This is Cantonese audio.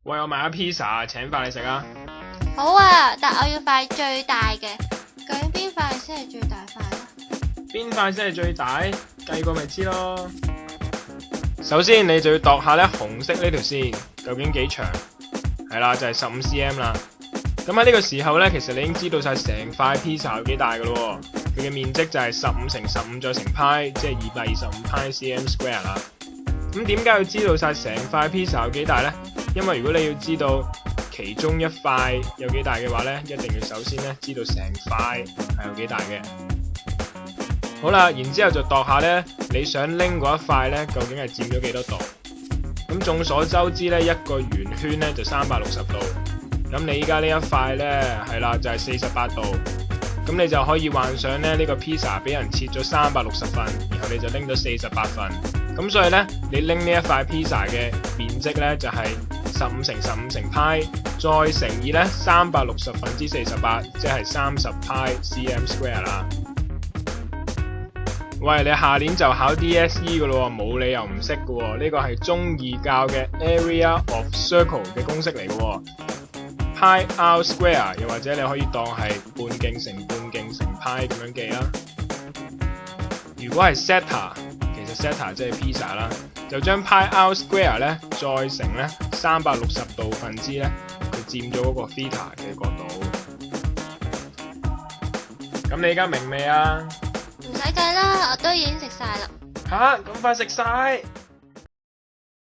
喂，我買咗 pizza，請飯你食啊！好啊，但我要塊最大嘅。究竟邊塊先係最大塊咧？邊塊先係最大？計過咪知咯。首先你就要度下咧紅色呢條線究竟幾長，係啦，就係15cm 啦。咁喺呢個時候咧，其實你已經知道晒成塊 pizza 有幾大噶咯。佢嘅面積就係15乘15再乘派，即係225派 cm square 啦。咁點解要知道晒成塊 pizza 有幾大呢？因為如果你要知道其中一塊有幾大嘅話呢，一定要首先咧知道成塊係有幾大嘅。好啦，然之後就度下呢，你想拎嗰一塊呢，究竟係佔咗幾多度？咁眾所周知呢，一個圓圈呢就360度。咁你依家呢一塊呢，係啦，就係48度。咁你就可以幻想咧呢個 pizza 俾人切咗360份，然後你就拎咗48份。咁所以呢，你拎呢一塊 pizza 嘅面積呢，就係15乘15乘派，再乘以呢360分之48，即係30派 cm square 啦。喂，你下年就考 DSE 噶咯，冇理由唔識噶喎。呢個係中二教嘅 area of circle 嘅公式嚟噶。派 r square， 又或者你可以當係半徑乘半徑乘派咁樣記啦。如果係 zeta， 其實 zeta 即係 pizza 啦，就將派 r square 咧再乘咧360度分之咧，佢佔咗嗰個 theta 嘅角度。咁你而家明未啊？唔使計啦，我都已經食晒啦。吓，咁快食晒？